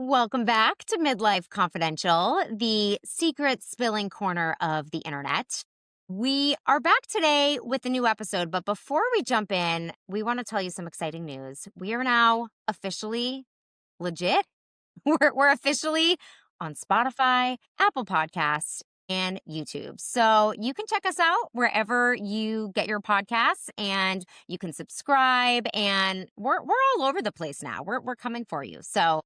Welcome back to Midlife Confidential, the secret spilling corner of the internet. We are back today with a new episode, but before we jump in, we want to tell you some exciting news. We are now officially legit. We're officially on Spotify, Apple Podcasts, and YouTube. So you can check us out wherever you get your podcasts and you can subscribe, and we're all over the place now. We're coming for you. So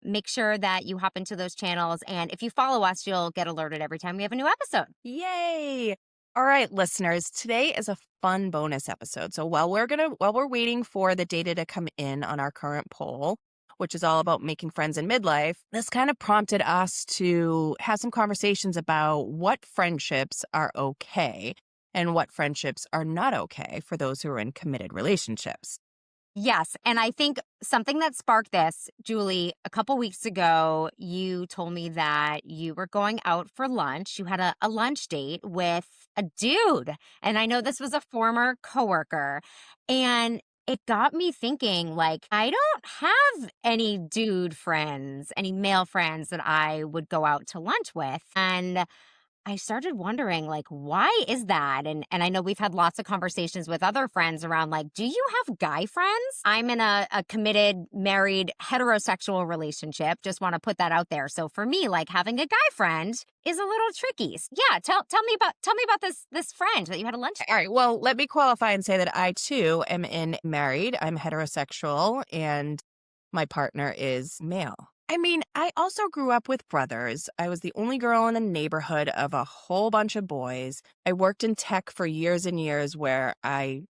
make sure that you hop into those channels. And if you follow us, you'll get alerted every time we have a new episode. Yay! All right, listeners, today is a fun bonus episode. So while we're waiting for the data to come in on our current poll, which is all about making friends in midlife, this kind of prompted us to have some conversations about what friendships are okay and what friendships are not okay for those who are in committed relationships. Yes. And I think something that sparked this, Julie, a couple weeks ago, you told me that you were going out for lunch. You had a lunch date with a dude. And I know this was a former coworker. And it got me thinking, like, I don't have any dude friends, any male friends that I would go out to lunch with. And I started wondering, like, why is that? And I know we've had lots of conversations with other friends around, like, do you have guy friends? I'm in a committed, married, heterosexual relationship. Just want to put that out there. So for me, like, having a guy friend is a little tricky. Yeah, tell me about this friend that you had a lunch with. All right, well, let me qualify and say that I too am married. I'm heterosexual and my partner is male. I mean, I also grew up with brothers. I was the only girl in a neighborhood of a whole bunch of boys. I worked in tech for years and years where I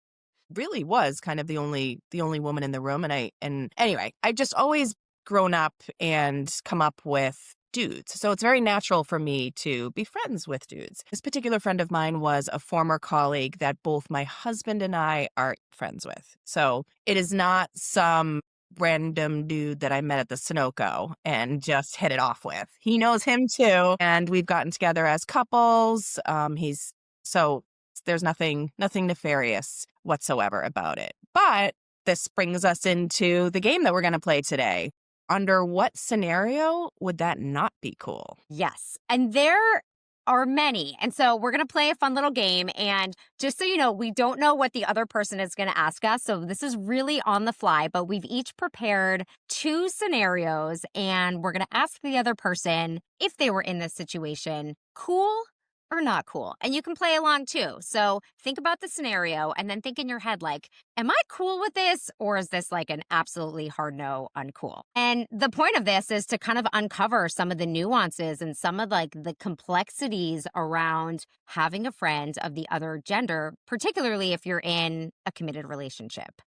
really was kind of the only woman in the room. And anyway, I just always grown up and come up with dudes. So it's very natural for me to be friends with dudes. This particular friend of mine was a former colleague that both my husband and I are friends with. So it is not some random dude that I met at the Sunoco and just hit it off with. He knows him too, and we've gotten together as couples. He's so there's nothing nefarious whatsoever about it. But this brings us into the game that we're going to play today. Under what scenario would that not be cool? Yes. And there are many. And so we're going to play a fun little game. And just so you know, we don't know what the other person is going to ask us. So this is really on the fly, but we've each prepared two scenarios and we're going to ask the other person if they were in this situation, cool or not cool. And you can play along too. So think about the scenario and then think in your head, like, am I cool with this? Or is this like an absolutely hard no, uncool? And the point of this is to kind of uncover some of the nuances and some of like the complexities around having a friend of the other gender, particularly if you're in a committed relationship.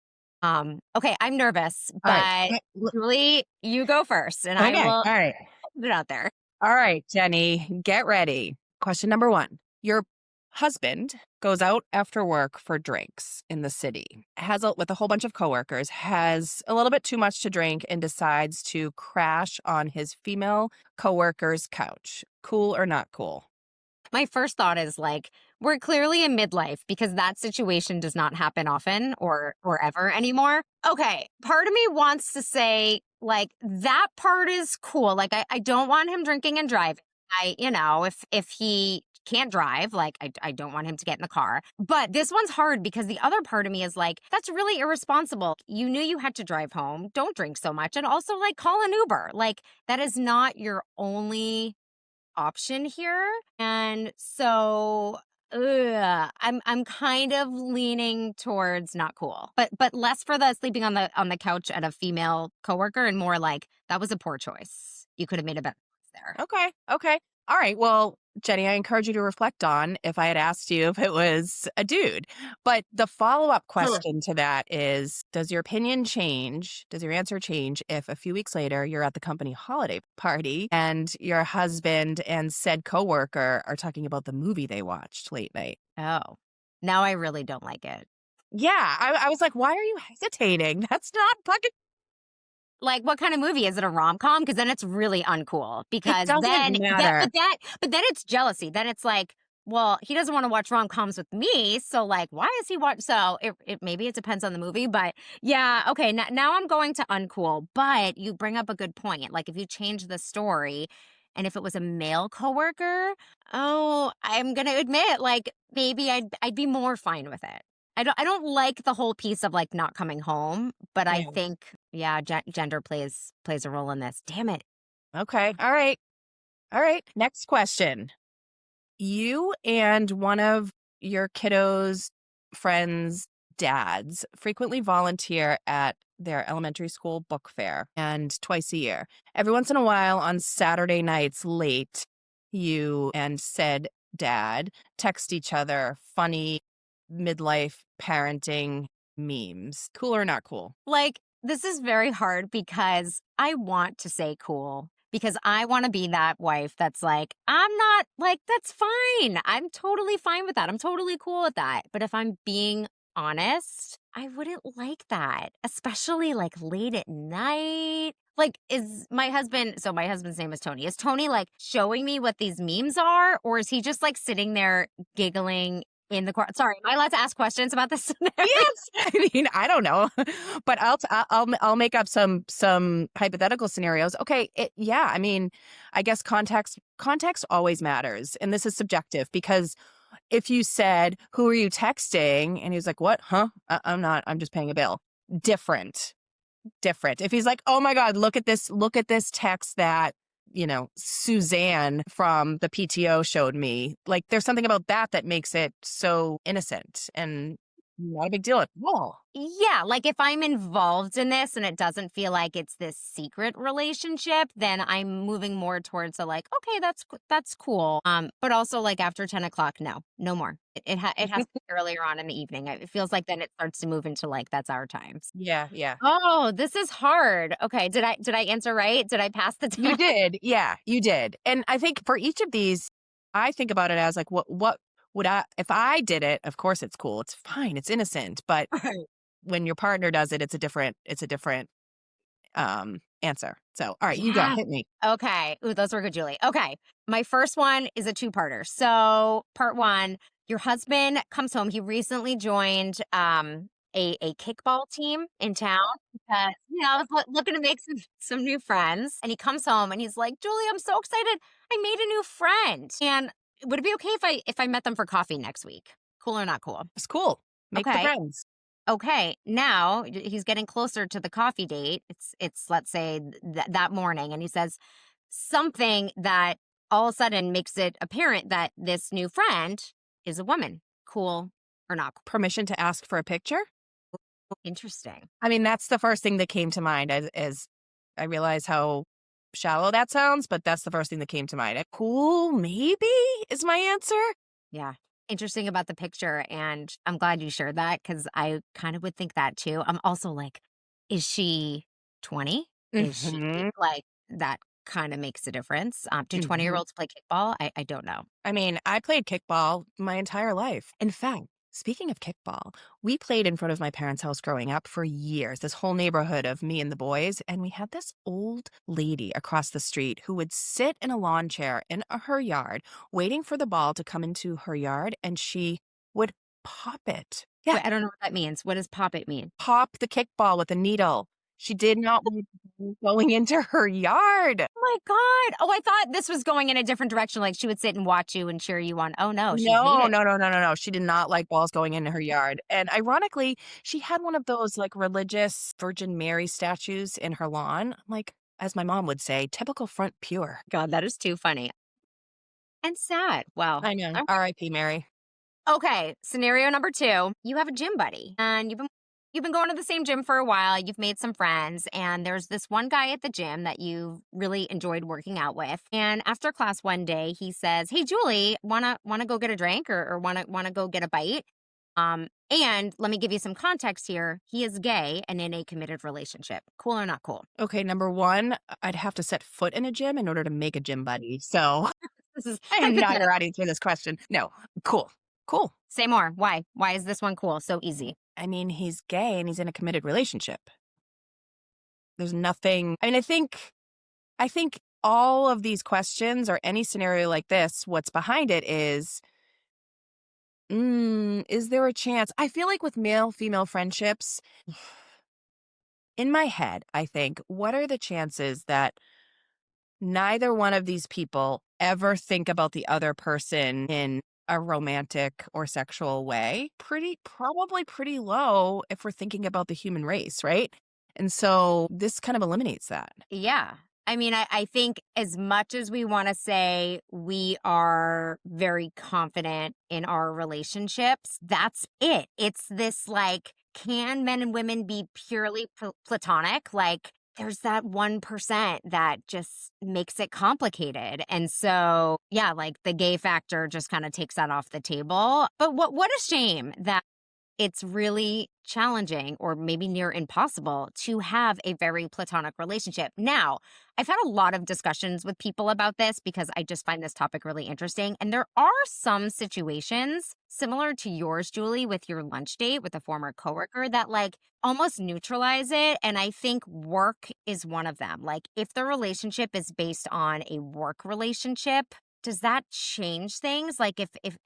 Okay, I'm nervous, All right. but Julie, you go first and I Okay. will All right. put it out there. All right, Jenny, get ready. Question number 1. Your husband goes out after work for drinks in the city, with a whole bunch of coworkers, has a little bit too much to drink and decides to crash on his female coworker's couch. Cool or not cool? My first thought is like, we're clearly in midlife because that situation does not happen often or ever anymore. Okay, part of me wants to say like that part is cool. Like I don't want him drinking and driving. If he can't drive, like I don't want him to get in the car. But this one's hard because the other part of me is like, that's really irresponsible. You knew you had to drive home. Don't drink so much. And also like call an Uber. Like that is not your only option here. And so I'm kind of leaning towards not cool. But less for the sleeping on the couch at a female coworker and more like that was a poor choice. You could have made a better choice there. Okay. All right. Well, Jenny, I encourage you to reflect on if I had asked you if it was a dude. But the follow-up question to that is, does your opinion change? Does your answer change if a few weeks later you're at the company holiday party and your husband and said coworker are talking about the movie they watched late night? Oh, now I really don't like it. Yeah. I was like, why are you hesitating? That's not fucking. Like, what kind of movie? Is it a rom-com? Because then it's really uncool. Because It doesn't then, matter. but then it's jealousy. Then it's like, well, he doesn't want to watch rom-coms with me, so like why is he watch so it maybe it depends on the movie, but yeah, okay, now I'm going to uncool, but you bring up a good point. Like if you change the story and if it was a male coworker, oh, I'm going to admit like maybe I'd be more fine with it. I don't like the whole piece of like not coming home, but I Yeah. think yeah, gender plays a role in this. Damn it. Okay. All right. All right. Next question. You and one of your kiddos' friends' dads frequently volunteer at their elementary school book fair and twice a year. Every once in a while on Saturday nights late, you and said dad text each other funny midlife parenting memes. Cool or not cool? Like, this is very hard because I want to say cool because I want to be that wife that's like, I'm not like, that's fine. I'm totally fine with that. I'm totally cool with that. But if I'm being honest, I wouldn't like that, especially like late at night. Like, is my husband, so my husband's name is Tony. Is Tony like showing me what these memes are? Or is he just like sitting there giggling in the corner? Sorry, am I allowed to ask questions about this scenario? Yes, I mean, I don't know, but I'll make up some hypothetical scenarios. Okay, yeah, I mean, I guess context always matters, and this is subjective because if you said, "Who are you texting?" and he was like, "What? Huh? I'm not. I'm just paying a bill." Different, different. If he's like, "Oh my God, look at this text that." Suzanne from the PTO showed me. Like, there's something about that that makes it so innocent and not a big deal at all. Yeah, like if I'm involved in this and it doesn't feel like it's this secret relationship, then I'm moving more towards a like, okay, that's cool. But also like after 10 o'clock, no more. It has to be earlier on in the evening. It feels like then it starts to move into like that's our times. Yeah, yeah. Oh, this is hard. Okay, did I answer right? Did I pass the You test? did. Yeah, you did. And I think for each of these, I think about it as like, what would I, if I did it, of course it's cool. It's fine. It's innocent. But when your partner does it, it's a different answer. So, all right, you go. Yeah. Hit me. Okay. Ooh, those were good, Julie. Okay. My first one is a two-parter. So, part one, your husband comes home. He recently joined a kickball team in town because I was looking to make some new friends. And he comes home and he's like, Julie, I'm so excited. I made a new friend. And would it be okay if I met them for coffee next week? Cool or not cool? It's cool. Make the Okay. friends. Okay, now he's getting closer to the coffee date. It's let's say that morning, and he says something that all of a sudden makes it apparent that this new friend is a woman. Cool or not cool? Permission to ask for a picture. Interesting. I mean, that's the first thing that came to mind as I realize how shallow that sounds, but that's the first thing that came to mind. Cool, maybe is my answer. Yeah. Interesting about the picture. And I'm glad you shared that because I kind of would think that too. I'm also like, is she 20? Is she Hmm. like that kind of makes a difference? Do 20-year-olds play kickball? I don't know. I mean, I played kickball my entire life. In fact, speaking of kickball, we played in front of my parents' house growing up for years, this whole neighborhood of me and the boys. And we had this old lady across the street who would sit in a lawn chair in her yard, waiting for the ball to come into her yard, and she would pop it. Yeah, Wait, I don't know what that means. What does pop it mean? pop the kickball with a needle. She did not want it going into her yard. Oh my God. Oh, I thought this was going in a different direction. Like she would sit and watch you and cheer you on. Oh no, she No, hated. no, no, no, no, no. She did not like balls going into her yard. And ironically, she had one of those like religious Virgin Mary statues in her lawn. Like, as my mom would say, typical front pure. God, that is too funny and sad. Well, I know. R.I.P. Mary. okay, scenario number two. You have a gym buddy and you've been going to the same gym for a while. You've made some friends and there's this one guy at the gym that you really enjoyed working out with. And after class one day, he says, "Hey Julie, wanna go get a drink or wanna go get a bite?" And let me give you some context here. He is gay and in a committed relationship. Cool or not cool? Okay, number one, I'd have to set foot in a gym in order to make a gym buddy. So This is I am not hypothetical. ready for this question. No, cool. Cool. Say more. Why? Why is this one cool? So easy. I mean, he's gay and he's in a committed relationship. There's nothing. I mean, I think all of these questions or any scenario like this, what's behind it is Is there a chance? I feel like with male female friendships, in my head, I think, what are the chances that neither one of these people ever think about the other person in a romantic or sexual way? Probably pretty low if we're thinking about the human race, right? And so this kind of eliminates that. Yeah. I mean, I think as much as we want to say we are very confident in our relationships, that's it. It's this like, can men and women be purely platonic? Like, there's that 1% that just makes it complicated. And so, yeah, like the gay factor just kind of takes that off the table. But what a shame that it's really challenging or maybe near impossible to have a very platonic relationship. Now, I've had a lot of discussions with people about this because I just find this topic really interesting. And there are some situations similar to yours, Julie, with your lunch date with a former coworker that like almost neutralize it. And I think work is one of them. Like if the relationship is based on a work relationship, does that change things? Like if if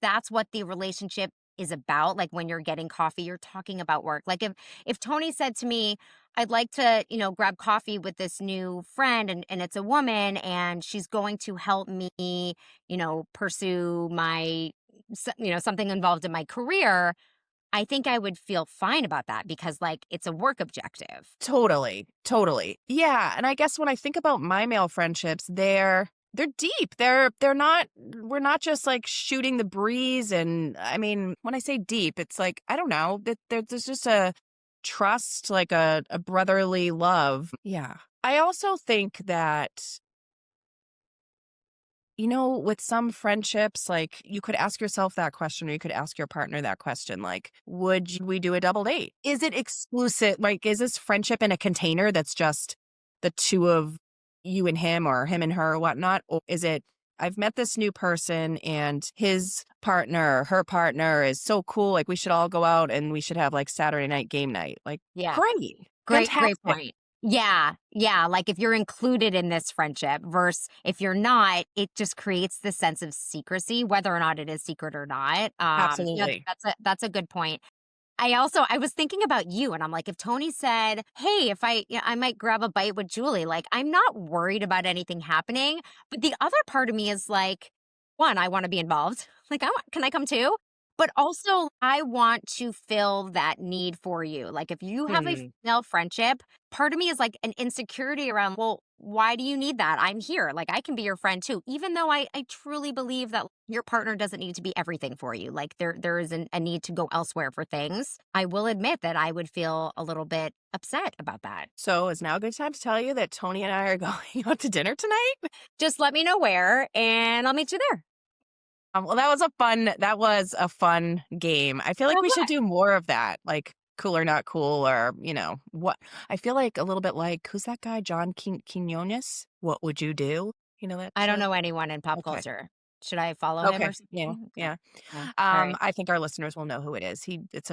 that's what the relationship is about, like when you're getting coffee, you're talking about work. Like if Tony said to me, I'd like to, grab coffee with this new friend and it's a woman and she's going to help me, pursue my something involved in my career, I think I would feel fine about that because like it's a work objective. Totally, totally. Yeah, and I guess when I think about my male friendships, they're deep. They're not we're not just like shooting the breeze and I mean, when I say deep, it's like I don't know, that there's just a trust, like a brotherly love. Yeah. I also think that with some friendships, like you could ask yourself that question, or you could ask your partner that question, like, we do a double date? Is it exclusive? Like, is this friendship in a container that's just the two of you and him or him and her or whatnot? Or is it, I've met this new person and his partner, or her partner is so cool. Like, we should all go out and we should have like Saturday night game night. Like, Yeah. great, Great fantastic. point. Yeah, yeah, like, if you're included in this friendship versus if you're not, it just creates this sense of secrecy, whether or not it is secret or not. Yeah, Absolutely. that's a good point. I was thinking about you and I'm like, if Tony said, "Hey, if I might grab a bite with Julie," like, I'm not worried about anything happening, but the other part of me is like, 1, I wanna be involved. Like, "Can I come too?" But also, I want to fill that need for you. Like, if you have a Hmm. female friendship, part of me is like an insecurity around, well, why do you need that? I'm here. Like, I can be your friend too, even though I truly believe that your partner doesn't need to be everything for you. Like, there is a need to go elsewhere for things. I will admit that I would feel a little bit upset about that. So is now a good time to tell you that Tony and I are going out to dinner tonight? Just let me know where, and I'll meet you there. Well, that was a fun game. I feel like Oh, we should good. do more of that, like Cool or Not Cool, or what? I feel like a little bit like who's that guy, John Quinones? What would you do? You know that I don't show? know anyone in pop Okay, culture. Should I follow him okay, or yeah, something? Okay. yeah. Yeah. All right. I think our listeners will know who it is. It's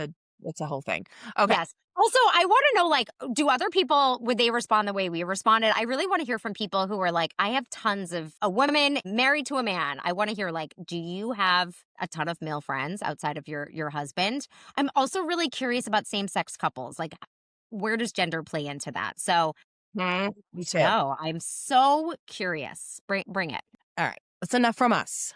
a whole thing. Okay. Yes. Also, I want to know, like, do other people, would they respond the way we responded? I really want to hear from people who are like, I have tons of a woman married to a man. I want to hear, like, do you have a ton of male friends outside of your husband? I'm also really curious about same sex couples. Like, where does gender play into that? So, Me too. no, I'm so curious. Bring it. All right, that's enough from us.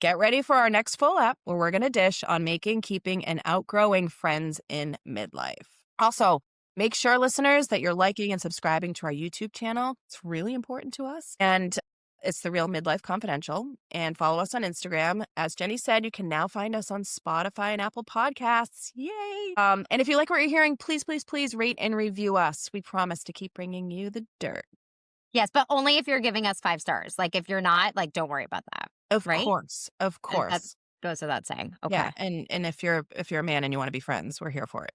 Get ready for our next full app where we're going to dish on making, keeping, and outgrowing friends in midlife. Also, make sure, listeners, that you're liking and subscribing to our YouTube channel. It's really important to us. And it's The Real Midlife Confidential. And follow us on Instagram. As Jenny said, you can now find us on Spotify and Apple Podcasts. Yay! And if you like what you're hearing, please, please, please rate and review us. We promise to keep bringing you the dirt. Yes, but only if you're giving us 5 stars. Like, if you're not, like, don't worry about that. Of Right? course. Of That course. goes without saying. Yeah, Okay. and if you're a man and you want to be friends, we're here for it.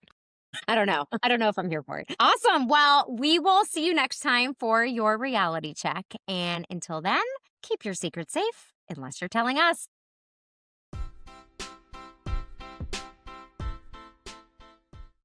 I don't know. I don't know if I'm here for it. Awesome. Well, we will see you next time for your reality check. And until then, keep your secret safe unless you're telling us.